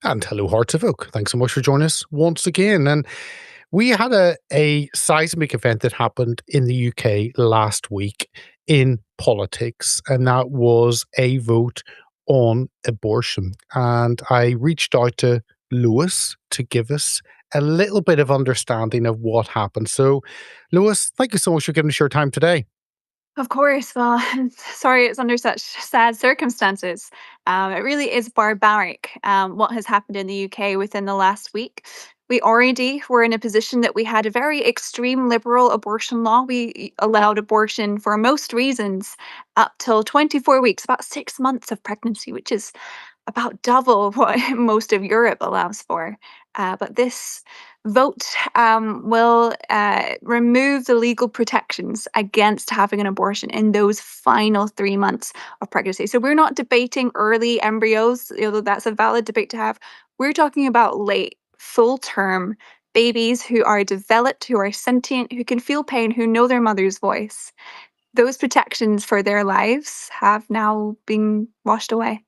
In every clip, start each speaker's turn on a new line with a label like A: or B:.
A: And hello, Hearts of Oak. Thanks so much for joining us once again. And we had a seismic event that happened in the UK last week in politics, and that was a vote on abortion. And I reached out to Lois to give us a little bit of understanding of what happened. So, Lois, thank you so much for giving us your time today.
B: Of course. Well, I'm sorry it's under such sad circumstances. It really is barbaric what has happened in the UK within the last week. We already were in a position that we had a very extreme liberal abortion law. We allowed abortion for most reasons up till 24 weeks, about 6 months of pregnancy, which is about double what most of Europe allows for. But this vote will remove the legal protections against having an abortion in those final 3 months of pregnancy. So we're not debating early embryos, although that's a valid debate to have. We're talking about late, full term babies who are developed, who are sentient, who can feel pain, who know their mother's voice. Those protections for their lives have now been washed away.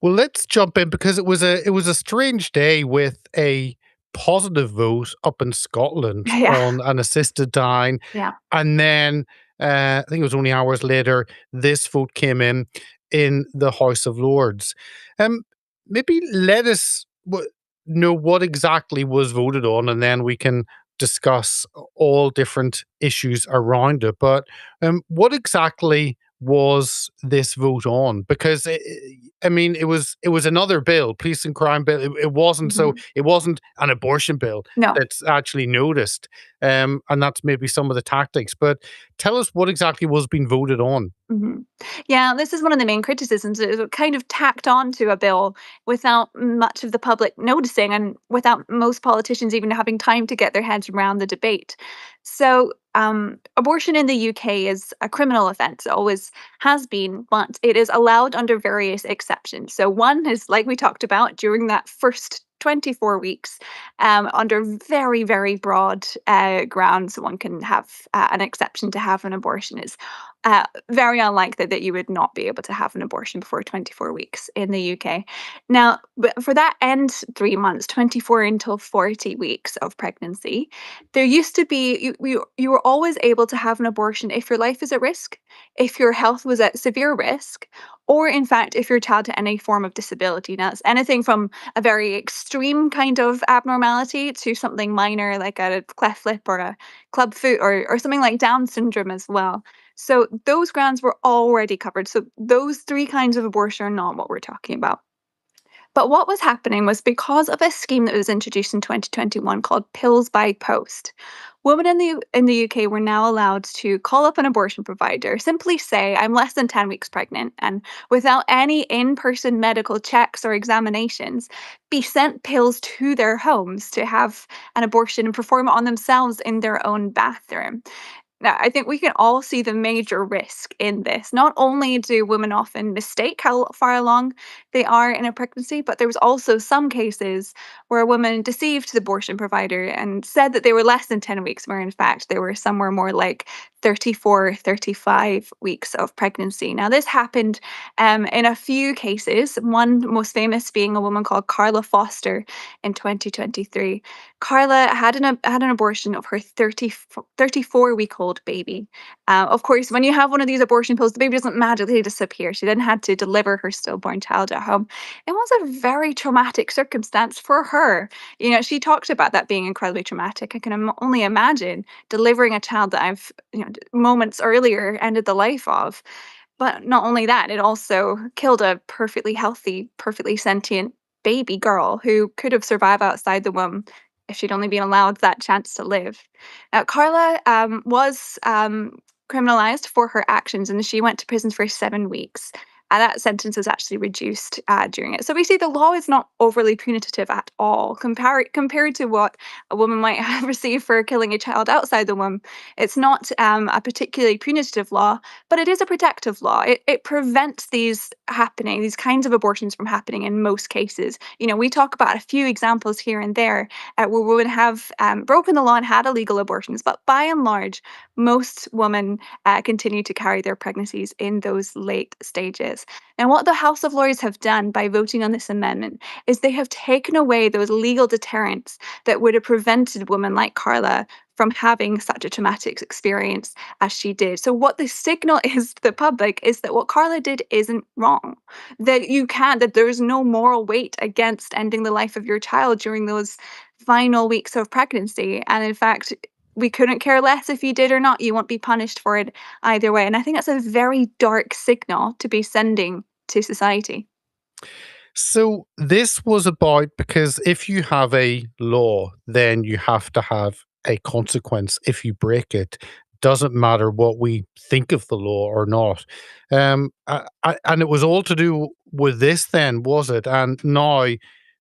A: Well, let's jump in because it was a strange day with a positive vote up in Scotland
B: Yeah,
A: on an assisted dying,
B: yeah.
A: and then I think it was only hours later this vote came in the House of Lords. Um, Maybe let us know what exactly was voted on, and then we can discuss all different issues around it. But what exactly was this vote on? Because I mean, it was another bill, police and crime bill.
B: Mhm.
A: It wasn't an abortion bill
B: No.
A: that's actually noticed, and that's maybe some of the tactics. But tell us what exactly was being voted on.
B: Mhm. Yeah, this is one of the main criticisms. It was kind of tacked on to a bill without much of the public noticing and without most politicians even having time to get their heads around the debate. So, abortion in the UK is a criminal offence. It always has been, but it is allowed under various exceptions. So, one is like we talked about during that first 24 weeks, under very, very broad grounds, one can have an exception to have an abortion. Is very unlikely that you would not be able to have an abortion before 24 weeks in the UK. Now, but for that end 3 months, 24 until 40 weeks of pregnancy, there used to be, you were always able to have an abortion if your life is at risk, if your health was at severe risk, or in fact, if your child had any form of disability. Now, it's anything from a very extreme kind of abnormality to something minor like a cleft lip or a club foot or something like Down syndrome as well. So those grounds were already covered. So those three kinds of abortion are not what we're talking about. But what was happening was because of a scheme that was introduced in 2021 called Pills by Post, women in the UK were now allowed to call up an abortion provider, simply say, "I'm less than 10 weeks pregnant," and without any in-person medical checks or examinations, be sent pills to their homes to have an abortion and perform it on themselves in their own bathroom. Now, I think we can all see the major risk in this. Not only do women often mistake how far along they are in a pregnancy, but there was also some cases where a woman deceived the abortion provider and said that they were less than 10 weeks, where in fact they were somewhere more like 34, 35 weeks of pregnancy. Now, this happened in a few cases, one most famous being a woman called Carla Foster in 2023. Carla had an abortion of her 34-week-old baby. Of course, when you have one of these abortion pills, the baby doesn't magically disappear. She then had to deliver her stillborn child at home. It was a very traumatic circumstance for her. She talked about that being incredibly traumatic. I can only imagine delivering a child that I've, moments earlier ended the life of. But not only that, it also killed a perfectly healthy, perfectly sentient baby girl who could have survived outside the womb if she'd only been allowed that chance to live. Now, Carla was criminalized for her actions and she went to prison for 7 weeks. That sentence was actually reduced during it. So we see the law is not overly punitive at all compared to what a woman might have received for killing a child outside the womb. It's not a particularly punitive law, but it is a protective law. It prevents these kinds of abortions from happening in most cases. We talk about a few examples here and there where women have broken the law and had illegal abortions, but by and large, most women continue to carry their pregnancies in those late stages. rights. And what the House of Lords have done by voting on this amendment is they have taken away those legal deterrents that would have prevented women like Carla from having such a traumatic experience as she did. So, what the signal is to the public is that what Carla did isn't wrong. That you can't, that there's no moral weight against ending the life of your child during those final weeks of pregnancy. And in fact, we couldn't care less if you did or not. You won't be punished for it either way. And I think that's a very dark signal to be sending to society.
A: So this was about, because if you have a law, then you have to have a consequence if you break it. Doesn't matter what we think of the law or not. And it was all to do with this then, was it? And now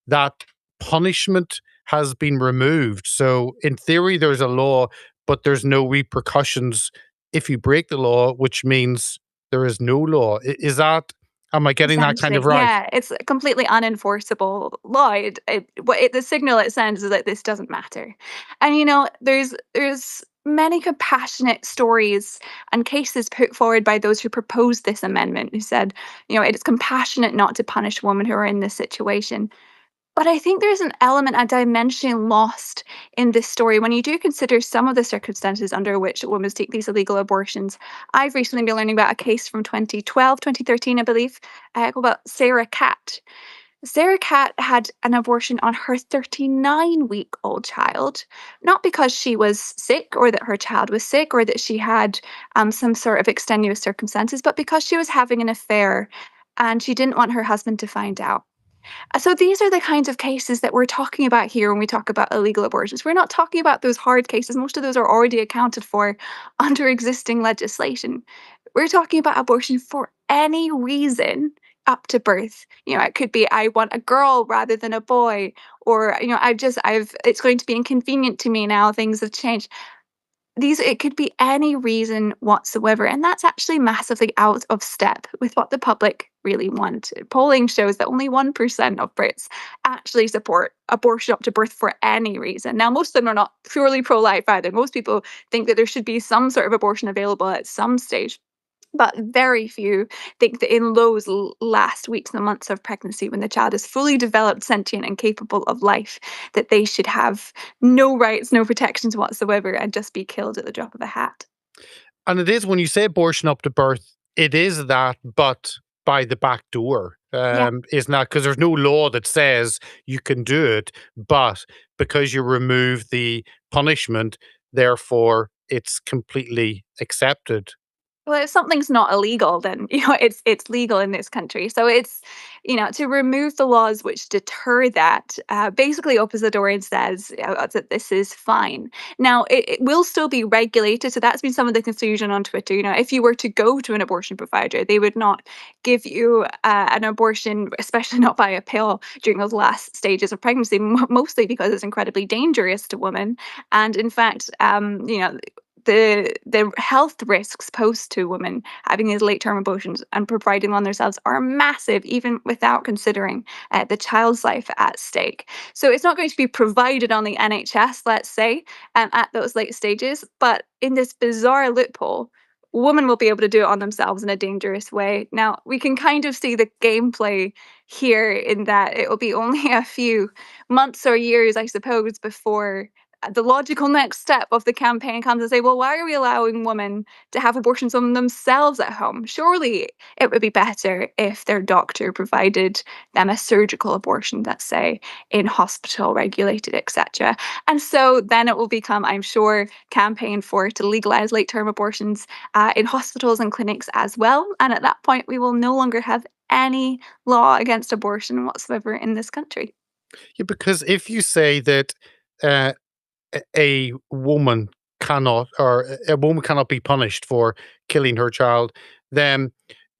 A: that punishment has been removed. So in theory, there's a law, but there's no repercussions if you break the law, which means there is no law. Is that, am I getting that kind of
B: Essentially,
A: right?
B: yeah, it's a completely unenforceable law. The signal it sends is that this doesn't matter. And there's many compassionate stories and cases put forward by those who proposed this amendment who said, it is compassionate not to punish women who are in this situation. But I think there's an element, a dimension lost in this story when you do consider some of the circumstances under which women take these illegal abortions. I've recently been learning about a case from 2012, 2013, I believe, about Sarah Catt. Sarah Catt had an abortion on her 39-week-old child, not because she was sick or that her child was sick or that she had some sort of extenuous circumstances, but because she was having an affair and she didn't want her husband to find out. So these are the kinds of cases that we're talking about here when we talk about illegal abortions. We're not talking about those hard cases. Most of those are already accounted for under existing legislation. We're talking about abortion for any reason up to birth. It could be I want a girl rather than a boy, or it's going to be inconvenient to me now. Things have changed. It could be any reason whatsoever, and that's actually massively out of step with what the public really want. Polling shows that only 1% of Brits actually support abortion up to birth for any reason. Now, most of them are not purely pro-life either. Most people think that there should be some sort of abortion available at some stage. But very few think that in those last weeks and months of pregnancy, when the child is fully developed, sentient, and capable of life, that they should have no rights, no protections whatsoever, and just be killed at the drop of a hat.
A: And it is, when you say abortion up to birth, it is that, but by the back door.
B: Yeah.
A: Isn't that, because there's no law that says you can do it, but because you remove the punishment, therefore it's completely accepted.
B: Well, if something's not illegal, then it's legal in this country. So it's to remove the laws which deter that basically opens the door and says that this is fine. Now it will still be regulated. So that's been some of the confusion on Twitter. If you were to go to an abortion provider, they would not give you an abortion, especially not by a pill during those last stages of pregnancy, mostly because it's incredibly dangerous to women. And in fact, the health risks posed to women having these late term abortions and providing on themselves are massive, even without considering the child's life at stake. So it's not going to be provided on the NHS, let's say, at those late stages, but in this bizarre loophole, women will be able to do it on themselves in a dangerous way. Now, we can kind of see the gameplay here in that it will be only a few months or years, I suppose, before the logical next step of the campaign comes and say, well, why are we allowing women to have abortions on themselves at home? Surely it would be better if their doctor provided them a surgical abortion, let's say, in hospital, regulated, etc. And so then it will become, I'm sure, campaign for to legalize late-term abortions in hospitals and clinics as well. And at that point, we will no longer have any law against abortion whatsoever in this country.
A: Yeah, because if you say that uh, a woman cannot, or a woman cannot be punished for killing her child, then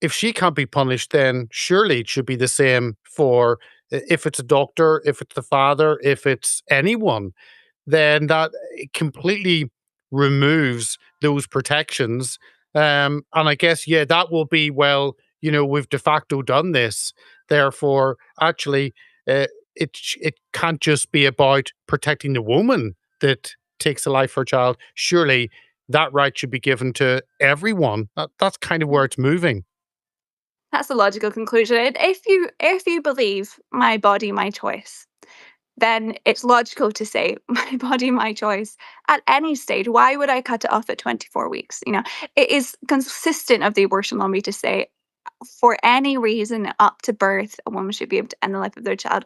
A: if she can't be punished, then surely it should be the same for if it's a doctor, if it's the father, if it's anyone, then that completely removes those protections. And I guess, yeah, that will be, well, we've de facto done this. Therefore, actually, it can't just be about protecting the woman that takes the life of her child. Surely that right should be given to everyone. That's kind of where it's moving.
B: That's a logical conclusion. And if you believe my body, my choice, then it's logical to say my body, my choice at any stage. Why would I cut it off at 24 weeks? It is consistent of the abortion lobby to say for any reason up to birth, a woman should be able to end the life of their child.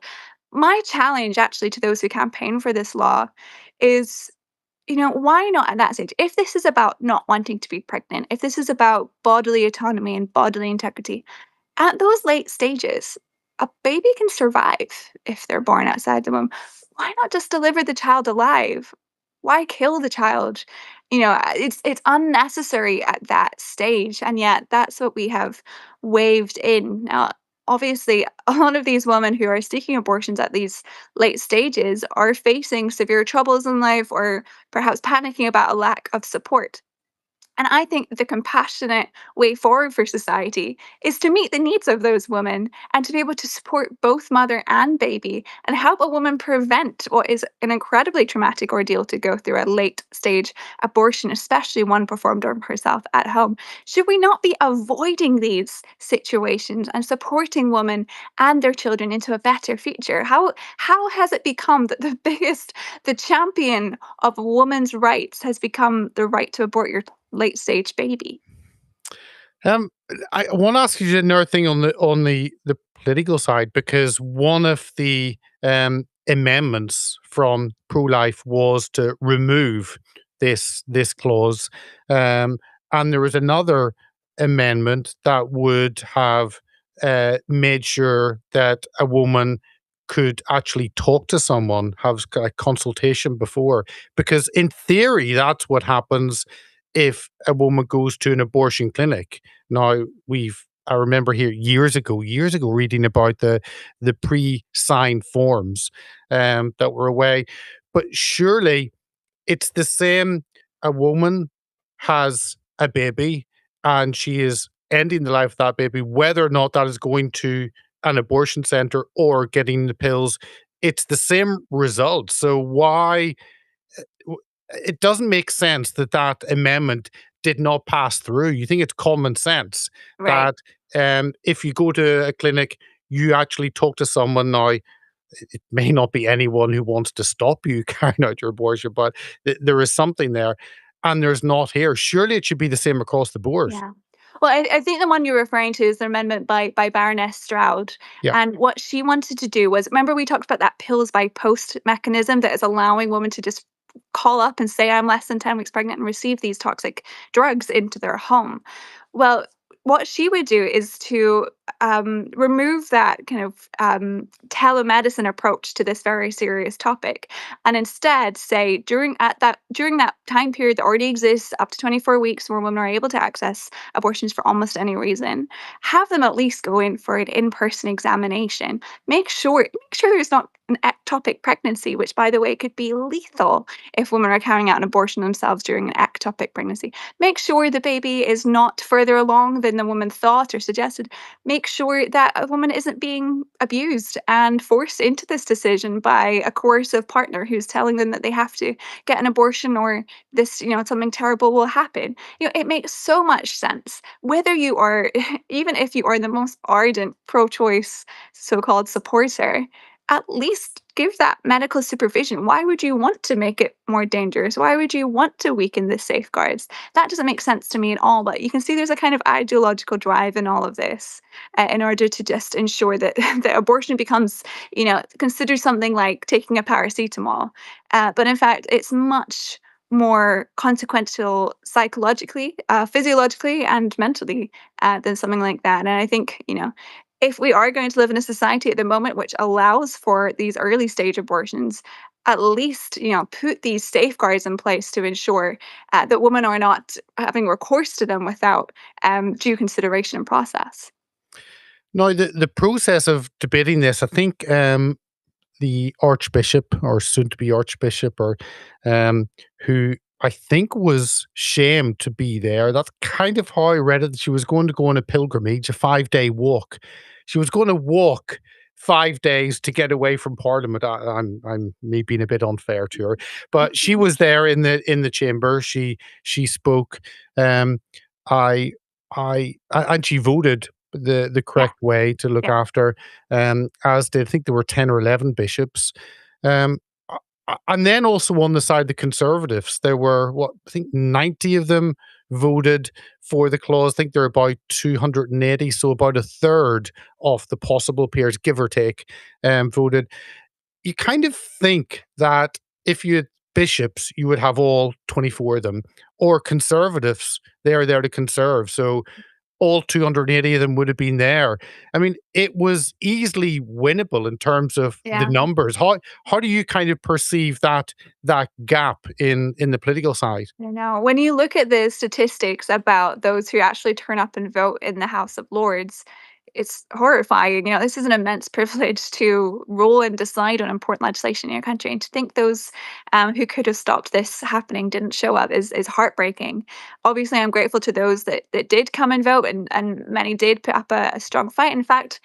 B: My challenge actually to those who campaign for this law is, why not at that stage? If this is about not wanting to be pregnant, if this is about bodily autonomy and bodily integrity, at those late stages, a baby can survive if they're born outside the womb. Why not just deliver the child alive? Why kill the child? It's unnecessary at that stage, and yet that's what we have waved in. Now, obviously, a lot of these women who are seeking abortions at these late stages are facing severe troubles in life or perhaps panicking about a lack of support. And I think the compassionate way forward for society is to meet the needs of those women and to be able to support both mother and baby and help a woman prevent what is an incredibly traumatic ordeal to go through a late stage abortion, especially one performed on herself at home. Should we not be avoiding these situations and supporting women and their children into a better future? How has it become that the champion of women's rights has become the right to abort your late stage baby?
A: Um, I want to ask you another thing on the political side, because one of the amendments from pro life was to remove this clause, and there was another amendment that would have made sure that a woman could actually talk to someone, have a consultation before, because in theory that's what happens if a woman goes to an abortion clinic. Now, I remember here years ago reading about the pre-signed forms that were away. But surely it's the same. A woman has a baby and she is ending the life of that baby, whether or not that is going to an abortion center or getting the pills, it's the same result. So why it doesn't make sense that that amendment did not pass through. You think it's common sense
B: Right.
A: that if you go to a clinic, you actually talk to someone. Now, it may not be anyone who wants to stop you carrying out your abortion, but there is something there, and there's not here. Surely it should be the same across the board.
B: Yeah. Well, I think the one you're referring to is the amendment by Baroness Stroud.
A: Yeah.
B: And what she wanted to do was, remember we talked about that pills by post mechanism that is allowing women to just call up and say, I'm less than 10 weeks pregnant and receive these toxic drugs into their home. Well, what she would do is to remove that kind of telemedicine approach to this very serious topic, and instead say during that time period that already exists up to 24 weeks where women are able to access abortions for almost any reason, have them at least go in for an in-person examination. Make sure there's not an ectopic pregnancy, which by the way could be lethal if women are carrying out an abortion themselves during an ectopic pregnancy. Make sure the baby is not further along than the woman thought or suggested. Make sure that a woman isn't being abused and forced into this decision by a coercive partner who's telling them that they have to get an abortion or this, something terrible will happen. It makes so much sense. Whether you are, even if you are the most ardent pro choice so called supporter, at least give that medical supervision. Why would you want to make it more dangerous? Why would you want to weaken the safeguards? That doesn't make sense to me at all. But you can see there's a kind of ideological drive in all of this in order to just ensure that that abortion becomes, considered something like taking a paracetamol. But in fact, it's much more consequential psychologically, physiologically, and mentally than something like that. And I think, if we are going to live in a society at the moment which allows for these early stage abortions, at least put these safeguards in place to ensure that women are not having recourse to them without due consideration and process.
A: Now, the process of debating this, I think the Archbishop, or soon to be Archbishop, or who I think was shamed to be there. That's kind of how I read it. She was going to go on a pilgrimage, a 5-day walk. She was going to walk 5 days to get away from Parliament. I'm me being a bit unfair to her, but she was there in the chamber. She spoke. Um, I and she voted the
B: Yeah,
A: correct way to look
B: yeah.
A: after, as did, I think there were 10 or 11 bishops. Um, and then also on the side, the Conservatives, there were, what, I think 90 of them voted for the clause. I think there are about 280, so about a third of the possible peers, give or take, voted. You kind of think that if you had bishops, you would have all 24 of them, or conservatives, they are there to conserve. So all 280 of them would have been there. I mean, it was easily winnable in terms of the
B: Yeah.
A: numbers. How do you kind of perceive that gap in the political side?
B: I know. When you look at the statistics about those who actually turn up and vote in the House of Lords, it's horrifying. This is an immense privilege to rule and decide on important legislation in your country. And to think those who could have stopped this happening didn't show up is heartbreaking. Obviously, I'm grateful to those that did come and vote, and many did put up a strong fight. In fact,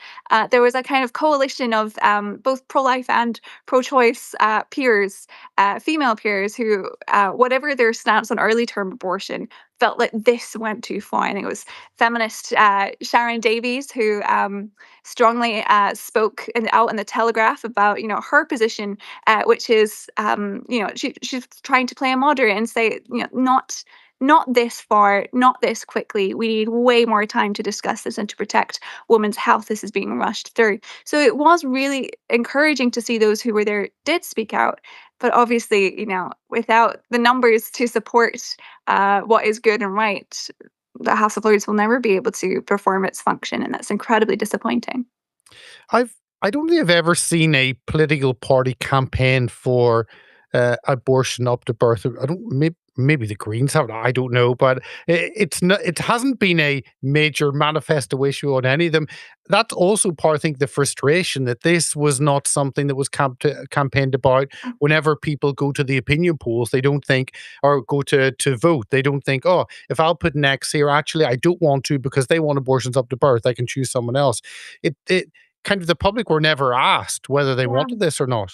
B: there was a kind of coalition of both pro life and pro choice peers, female peers who, whatever their stance on early term abortion, felt like this went too far. I think it was feminist Sharon Davies who strongly spoke out in the Telegraph about her position, which is she's trying to play a moderate and say not this far, not this quickly. We need way more time to discuss this and to protect women's health. This is being rushed through. So it was really encouraging to see those who were there did speak out. But obviously, without the numbers to support what is good and right, the House of Lords will never be able to perform its function, and that's incredibly disappointing.
A: I don't think I've ever seen a political party campaign for abortion up to birth. I don't. Maybe the Greens have. I don't know, but it's not. It hasn't been a major manifesto issue on any of them. That's also part, I think, the frustration that this was not something that was campaigned about. Whenever people go to the opinion polls, they don't think, or go to vote, they don't think, oh, if I'll put an X here, actually, I don't want to because they want abortions up to birth. I can choose someone else. It kind of, the public were never asked whether they
B: Yeah.
A: wanted this or not.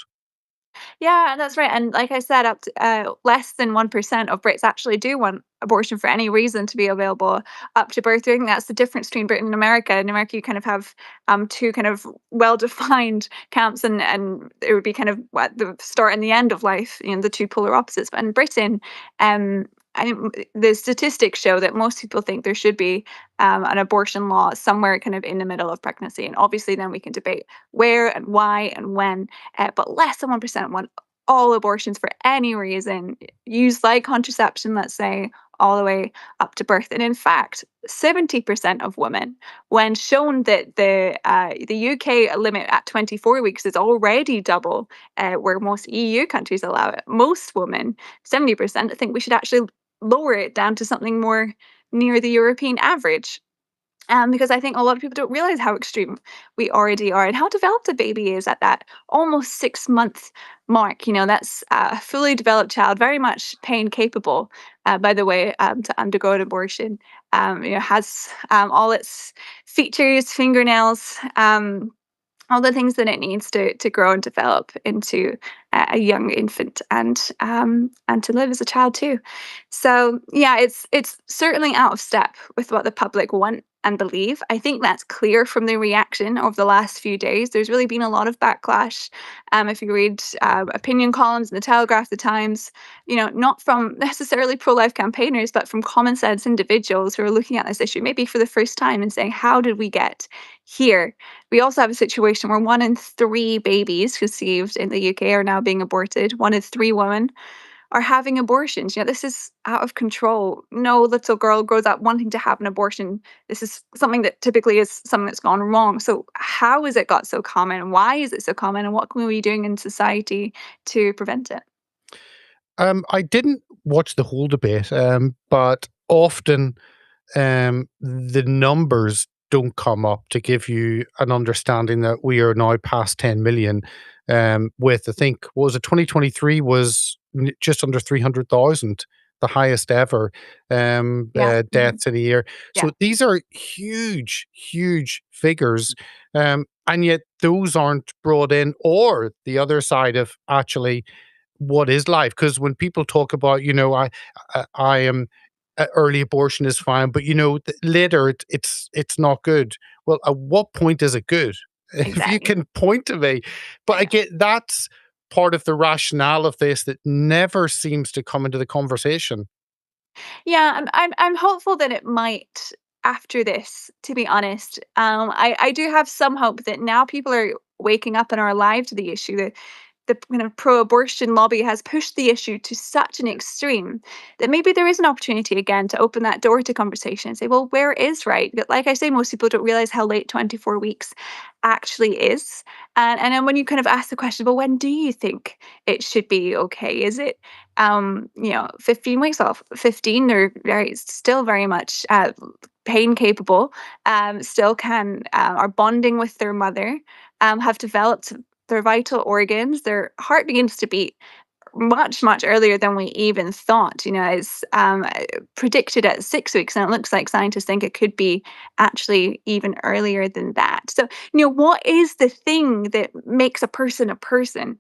B: Yeah, that's right. And like I said, up to less than 1% of Brits actually do want abortion for any reason to be available up to birth. I think that's the difference between Britain and America. In America, you kind of have two kind of well-defined camps, and it would be kind of at the start and the end of life, the two polar opposites. But in Britain, um, I think the statistics show that most people think there should be an abortion law somewhere kind of in the middle of pregnancy. And obviously, then we can debate where and why and when, but less than 1% want all abortions for any reason, used like contraception, let's say, all the way up to birth. And in fact, 70% of women, when shown that the UK limit at 24 weeks is already double where most EU countries allow it, most women, 70%, think we should actually lower it down to something more near the European average. Because I think a lot of people don't realize how extreme we already are and how developed a baby is at that almost 6 month mark. That's a fully developed child, very much pain capable, by the way, to undergo an abortion. Has all its features, fingernails, all the things that it needs to grow and develop into a young infant, and to live as a child too. So yeah, it's certainly out of step with what the public want and believe. I think that's clear from the reaction of the last few days. There's really been a lot of backlash. If you read opinion columns in the Telegraph, the Times, not from necessarily pro-life campaigners, but from common sense individuals who are looking at this issue maybe for the first time and saying, how did we get here? We also have a situation where 1 in 3 babies conceived in the UK are now being aborted. 1 in 3 women are having abortions. This is out of control. No little girl grows up wanting to have an abortion. This is something that typically is something that's gone wrong. So how has it got so common? Why is it so common? And what can we be doing in society to prevent it?
A: I didn't watch the whole debate, but often the numbers don't come up to give you an understanding that we are now past 10 million. With, I think, what was it, 2023 was just under 300,000, the highest ever
B: Yeah.
A: deaths in a year.
B: Yeah.
A: So these are huge, huge figures. And yet those aren't brought in, or the other side of actually what is life. Because when people talk about, I am early abortion is fine, but later it's not good. Well, at what point is it good? If you
B: Exactly.
A: can point to me, but I
B: Yeah.
A: get that's part of the rationale of this that never seems to come into the conversation.
B: Yeah, I'm hopeful that it might after this, to be honest. I do have some hope that now people are waking up and are alive to the issue. The kind of pro-abortion lobby has pushed the issue to such an extreme that maybe there is an opportunity again to open that door to conversation and say, well, where is right? But like I say, most people don't realize how late 24 weeks actually is. And then when you kind of ask the question, well, when do you think it should be okay? Is it 15 weeks off? 15, they're still very much pain capable, still can are bonding with their mother, have developed their vital organs, their heart begins to beat much, much earlier than we even thought. It's predicted at 6 weeks, and it looks like scientists think it could be actually even earlier than that. So, what is the thing that makes a person a person?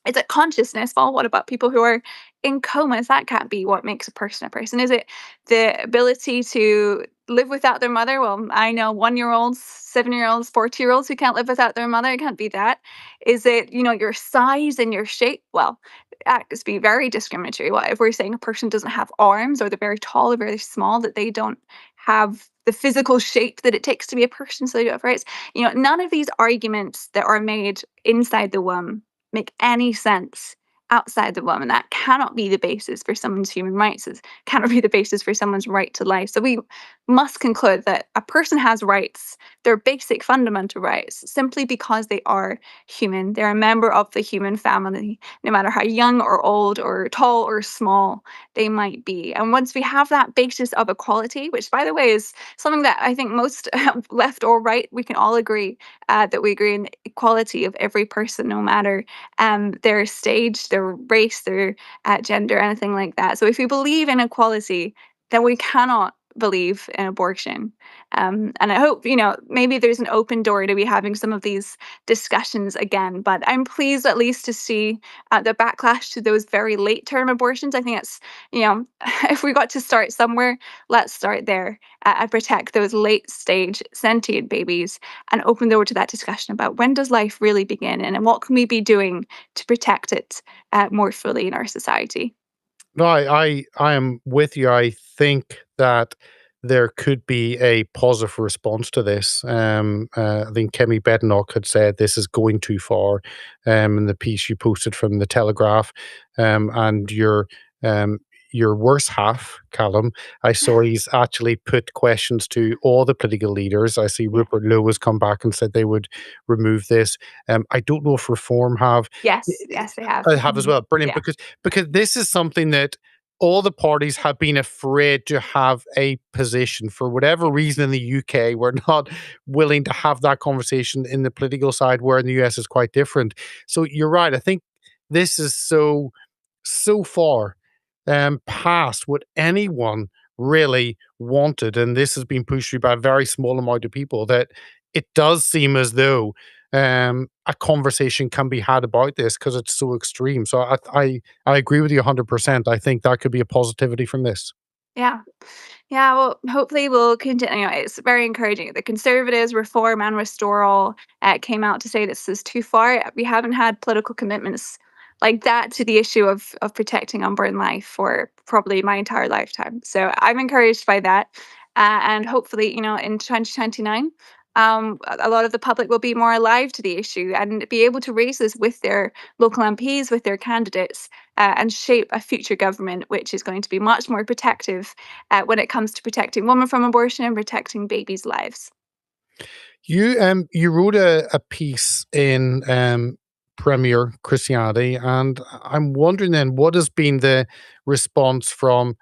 B: Is it consciousness? Well, what about people who are in comas? That can't be what makes a person a person. Is it the ability to live without their mother? Well, I know 1 year olds, 7 year olds, 40 year olds who can't live without their mother. It can't be that. Is it, your size and your shape? Well, that could be very discriminatory. What if we're saying a person doesn't have arms, or they're very tall or very small, that they don't have the physical shape that it takes to be a person, so they don't have rights? None of these arguments that are made inside the womb make any sense outside the womb, and that cannot be the basis for someone's human rights. It cannot be the basis for someone's right to life. So we must conclude that a person has rights, their basic fundamental rights, simply because they are human. They're a member of the human family, no matter how young or old or tall or small they might be. And once we have that basis of equality, which by the way is something that I think most left or right, we can all agree that we agree in the equality of every person, no matter their stage, their race, their gender, anything like that. So if we believe in equality, then we cannot believe in abortion. And I hope, maybe there's an open door to be having some of these discussions again. But I'm pleased at least to see the backlash to those very late term abortions. I think that's, if we got to start somewhere, let's start there and protect those late stage sentient babies and open the door to that discussion about when does life really begin, and what can we be doing to protect it more fully in our society.
A: No, I am with you. I think that there could be a positive response to this. I think Kemi Badenoch had said this is going too far, in the piece you posted from the Telegraph, and um, your worse half, Callum. I saw he's actually put questions to all the political leaders. I see
B: Yeah.
A: Rupert Lowe has come back and said they would remove this. I don't know if Reform have.
B: Yes, yes, they have.
A: Have as well. Brilliant,
B: Yeah,
A: because this is something that all the parties have been afraid to have a position for whatever reason. In the UK, we're not willing to have that conversation in the political side, where in the US is quite different. So you're right. I think this is so far past what anyone really wanted, and this has been pushed through by a very small amount of people, that it does seem as though a conversation can be had about this because it's so extreme. So I agree with you 100%. I think that could be a positivity from this.
B: yeah. Yeah, well, hopefully we'll continue. It's very encouraging. The Conservatives, Reform, and Restore All came out to say this is too far. We haven't had political commitments like that to the issue of protecting unborn life for probably my entire lifetime. So I'm encouraged by that, and hopefully, in 2029. A lot of the public will be more alive to the issue and be able to raise this with their local MPs, with their candidates, and shape a future government which is going to be much more protective when it comes to protecting women from abortion and protecting babies' lives.
A: You wrote a piece in Premier Christianity, and I'm wondering then what has been the response from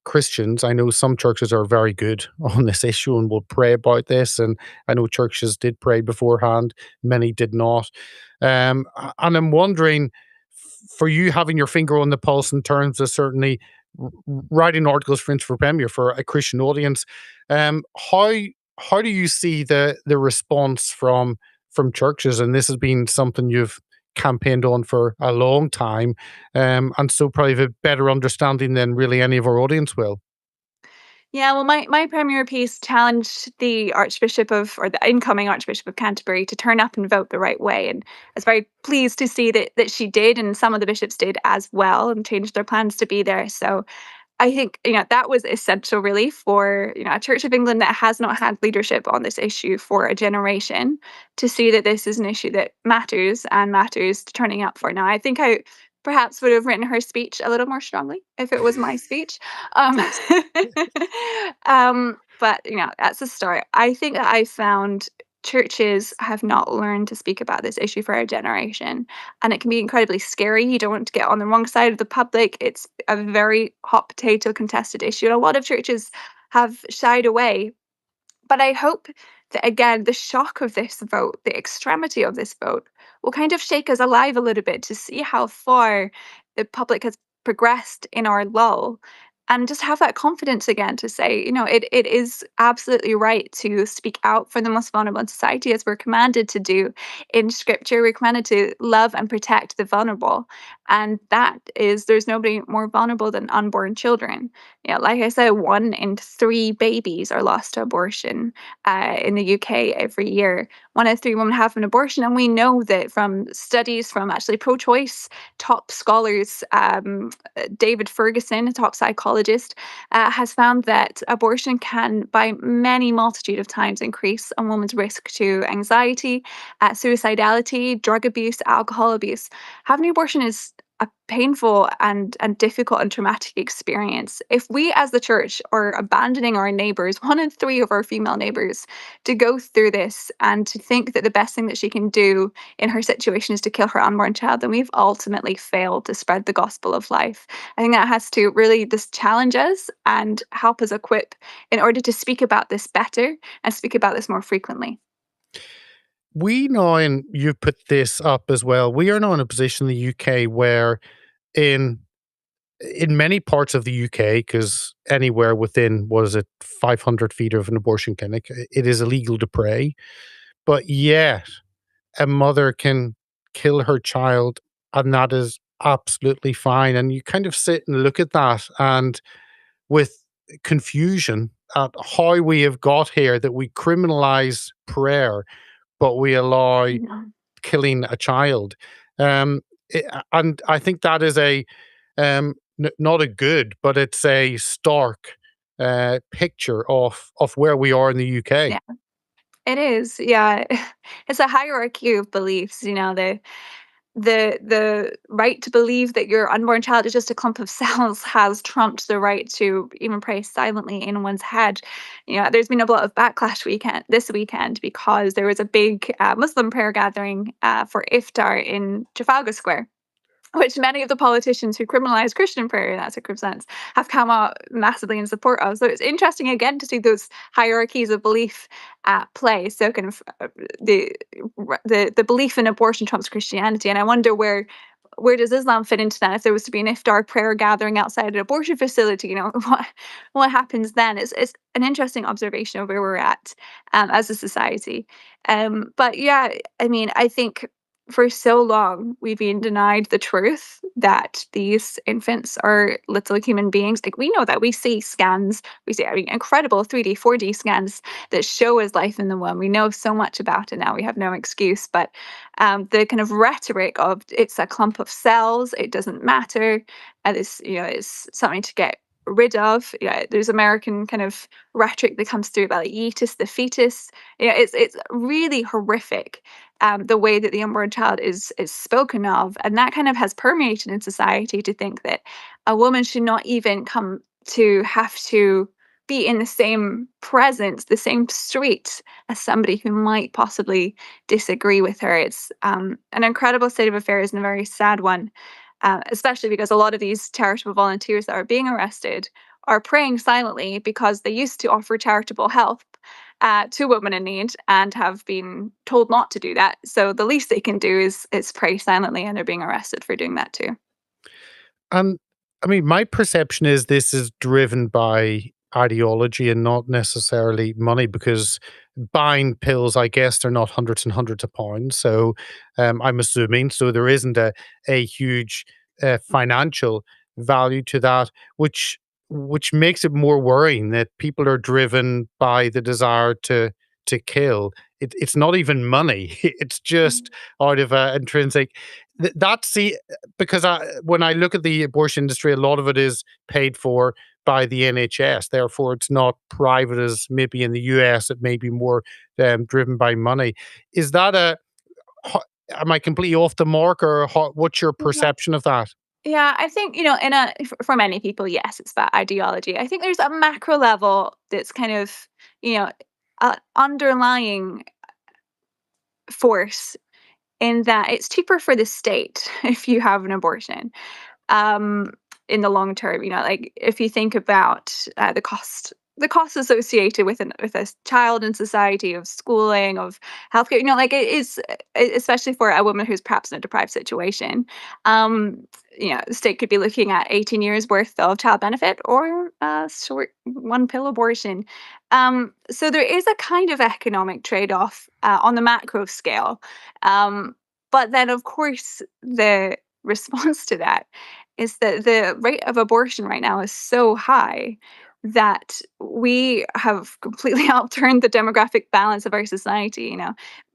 A: Christians. I know some churches are very good on this issue and will pray about this, and I know churches did pray beforehand. Many did not, and I'm wondering, for you having your finger on the pulse in terms of certainly writing articles, for instance, for Premier for a Christian audience, how do you see the response from churches? And this has been something you've campaigned on for a long time, and so probably have a better understanding than really any of our audience will.
B: Yeah, well, my premier piece challenged the Archbishop of, or the incoming Archbishop of Canterbury, to turn up and vote the right way, and I was very pleased to see that she did, and some of the bishops did as well, and changed their plans to be there. So I think, that was essential really for, a Church of England that has not had leadership on this issue for a generation, to see that this is an issue that matters and matters to turning up for. Now, I think I perhaps would have written her speech a little more strongly if it was my speech. Um, but that's a start. I think that I found churches have not learned to speak about this issue for our generation, and it can be incredibly scary. You don't want to get on the wrong side of the public. It's a very hot potato contested issue, and a lot of churches have shied away. But I hope that, again, the shock of this vote, the extremity of this vote, will kind of shake us alive a little bit to see how far the public has progressed in our lull, and just have that confidence again to say, it is absolutely right to speak out for the most vulnerable in society, as we're commanded to do in scripture. We're commanded to love and protect the vulnerable. And there's nobody more vulnerable than unborn children. Like I said, 1 in 3 babies are lost to abortion in the UK every year. 1 in 3 women have an abortion, and we know that from studies from actually pro-choice top scholars, David Ferguson, a top psychologist, has found that abortion can, by many multitude of times, increase a woman's risk to anxiety, suicidality, drug abuse, alcohol abuse. Having an abortion is a painful and difficult and traumatic experience. If we as the church are abandoning our neighbors, 1 in 3 of our female neighbors, to go through this and to think that the best thing that she can do in her situation is to kill her unborn child, then we've ultimately failed to spread the gospel of life. I think that has to really just challenge us and help us equip in order to speak about this better and speak about this more frequently.
A: We now, and you've put this up as well, we are now in a position in the UK where in many parts of the UK, because anywhere within, what is it, 500 feet of an abortion clinic, it is illegal to pray. But yet, a mother can kill her child, and that is absolutely fine. And you kind of sit and look at that, and with confusion at how we have got here, that we criminalize prayer, but we allow
B: Yeah.
A: killing a child. And I think that is not a good, but it's a stark picture of where we are in the UK.
B: Yeah, it is. Yeah. It's a hierarchy of beliefs, the right to believe that your unborn child is just a clump of cells has trumped the right to even pray silently in one's head. There's been a lot of backlash this weekend because there was a big Muslim prayer gathering for iftar in Trafalgar Square, which many of the politicians who criminalize Christian prayer in that circumstance have come out massively in support of. So it's interesting again to see those hierarchies of belief at play. So kind of the the belief in abortion trumps Christianity, and I wonder where does Islam fit into that? If there was to be an iftar prayer gathering outside an abortion facility, what happens then? It's an interesting observation of where we're at as a society. But yeah, I mean, I think for so long we've been denied the truth that these infants are little human beings. Like, we know that, we see scans, we see, I mean, incredible 3D 4D scans that show us life in the womb. We know so much about it now, we have no excuse. But the kind of rhetoric of it's a clump of cells, it doesn't matter, and it's something to get rid of. There's American kind of rhetoric that comes through about the yeetus, the fetus. It's really horrific, the way that the unborn child is spoken of, and that kind of has permeated in society, to think that a woman should not even come to have to be in the same presence, the same street, as somebody who might possibly disagree with her. It's an incredible state of affairs and a very sad one, especially because a lot of these charitable volunteers that are being arrested are praying silently because they used to offer charitable help to women in need and have been told not to do that. So the least they can do is pray silently, and they're being arrested for doing that too.
A: And I mean, my perception is this is driven by ideology and not necessarily money, because buying pills, I guess, they're not hundreds and hundreds of pounds. So I'm assuming, so there isn't a huge financial value to that, which which makes it more worrying that people are driven by the desire to kill. It's not even money. It's just out of a intrinsic that see because when I look at the abortion industry, a lot of it is paid for by the NHS. Therefore, it's not private as maybe in the US. It may be more driven by money. Is that a ho- am I completely off the mark, or what's your
B: Yeah.
A: perception of that?
B: Yeah, I think, for many people, yes, it's that ideology. I think there's a macro level that's kind of, you know, underlying force in that it's cheaper for the state if you have an abortion. um, in the long term. Like if you think about the cost associated with with a child in society, of schooling, of healthcare. Like it is, especially for a woman who's perhaps in a deprived situation. The state could be looking at 18 years worth of child benefit or a short one pill abortion. So there is a kind of economic trade off on the macro scale. Um, but then, of course, the response to that is that the rate of abortion right now is so high that we have completely upturned the demographic balance of our society.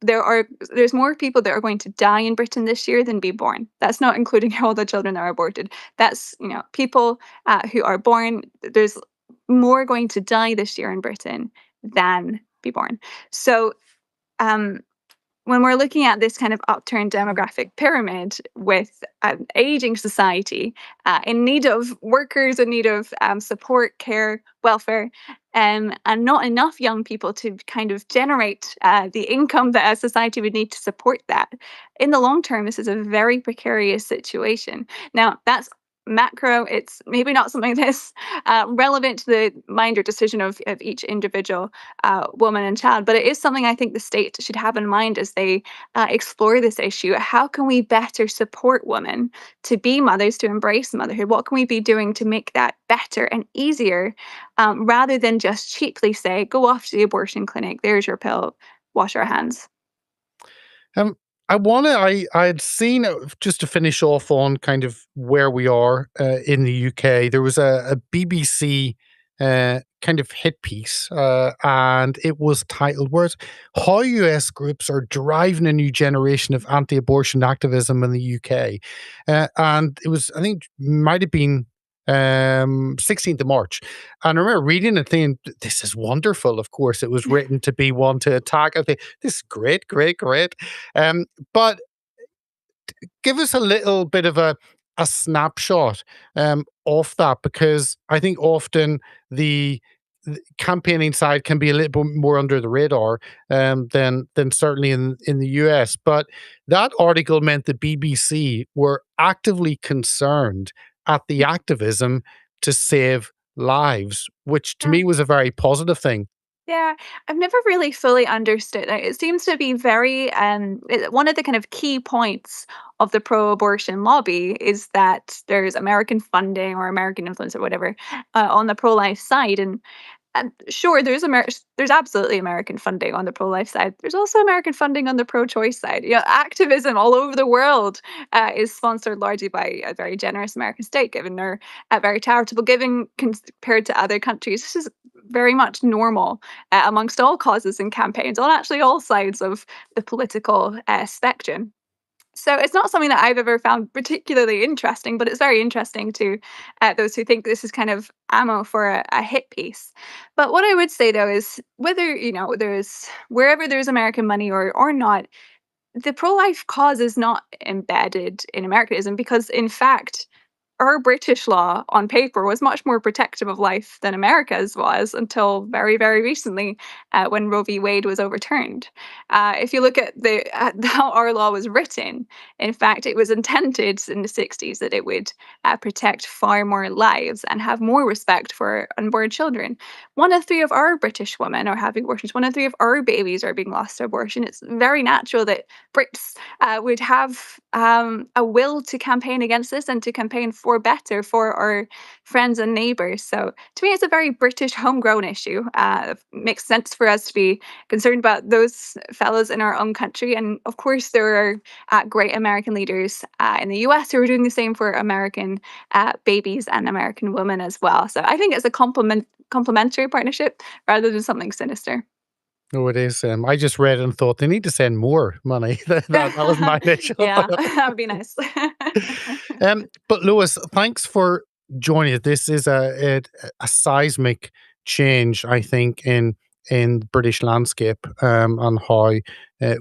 B: There's more people that are going to die in Britain this year than be born. That's not including all the children that are aborted. That's, people who are born. There's more going to die this year in Britain than be born. So um when we're looking at this kind of upturned demographic pyramid with an aging society in need of workers, in need of support, care, welfare, and not enough young people to kind of generate the income that a society would need to support that. In the long term, this is a very precarious situation. Now, that's macro. It's maybe not something that's relevant to the mind or decision of each individual woman and child. But it is something I think the state should have in mind as they explore this issue. How can we better support women to be mothers, to embrace motherhood? What can we be doing to make that better and easier, rather than just cheaply say, go off to the abortion clinic, there's your pill, wash our hands?
A: Um, I had seen, just to finish off on kind of where we are in the UK. There was a BBC kind of hit piece, and it was titled "Where's How US Groups Are Driving a New Generation of Anti-Abortion Activism in the UK," and it was, I think, might have been 16th of March. And I remember reading it thinking, this is wonderful. Of course, it was written to be one to attack. I think this is great, great, great. But give us a little bit of a snapshot of that, because I think often the campaigning side can be a little bit more under the radar than certainly in the US. But that article meant the BBC were actively concerned at the activism to save lives, which to
B: Yeah.
A: me was a very positive thing.
B: Yeah, I've never really fully understood. It seems to be very one of the kind of key points of the pro-abortion lobby is that there's American funding or American influence or whatever on the pro-life side, and sure, there's absolutely American funding on the pro-life side. There's also American funding on the pro-choice side. Activism all over the world is sponsored largely by a very generous American state, given their very charitable giving compared to other countries. This is very much normal amongst all causes and campaigns on actually all sides of the political spectrum. So it's not something that I've ever found particularly interesting, but it's very interesting to those who think this is kind of ammo for a hit piece. But what I would say though is whether there's wherever there's American money or not, the pro-life cause is not embedded in Americanism because, in fact, our British law on paper was much more protective of life than America's was until very, very recently, when Roe v. Wade was overturned. If you look at how our law was written, in fact, it was intended in the 60s that it would protect far more lives and have more respect for unborn children. 1 in 3 of our British women are having abortions. 1 in 3 of our babies are being lost to abortion. It's very natural that Brits would have a will to campaign against this and to campaign for for better for our friends and neighbours. So to me, it's a very British homegrown issue. It makes sense for us to be concerned about those fellows in our own country. And of course, there are great American leaders in the US who are doing the same for American babies and American women as well. So I think it's a complementary partnership rather than something sinister.
A: No, it is. I just read and thought they need to send more money. That was my initial
B: Yeah,
A: thought.
B: that would be nice.
A: But Lewis, thanks for joining us. This is a seismic change, I think, in the British landscape, on how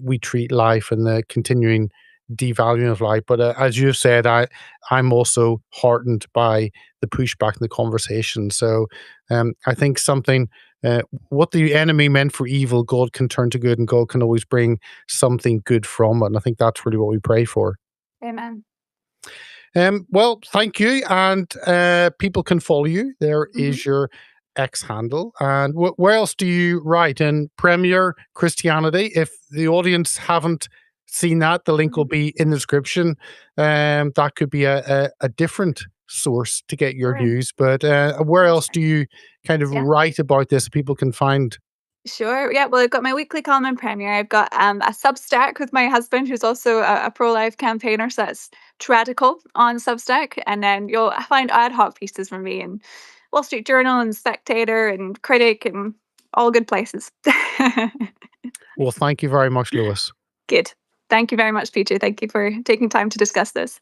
A: we treat life and the continuing devaluing of life. But as you've said, I'm also heartened by the pushback in the conversation. So I think something. What the enemy meant for evil, God can turn to good, and God can always bring something good from it. And I think that's really what we pray for.
B: Amen.
A: Well, thank you, and people can follow you. There
B: Mhm.
A: is your X handle, and where else do you write? In Premier Christianity. If the audience haven't seen that, the link will
B: Mhm.
A: be in the description. That could be a different source to get your
B: Sure.
A: news. But where
B: That's
A: else
B: fair.
A: do you kind of
B: Yeah.
A: write about this? So people can find.
B: Sure. Yeah. Well, I've got my weekly column in Premier. I've got a Substack with my husband, who's also a pro-life campaigner. So that's Tradical on Substack, and then you'll find ad hoc pieces from me in Wall Street Journal and Spectator and Critic and all good places.
A: Well, thank you very much, Lewis.
B: Good. Thank you very much, Peter. Thank you for taking time to discuss this.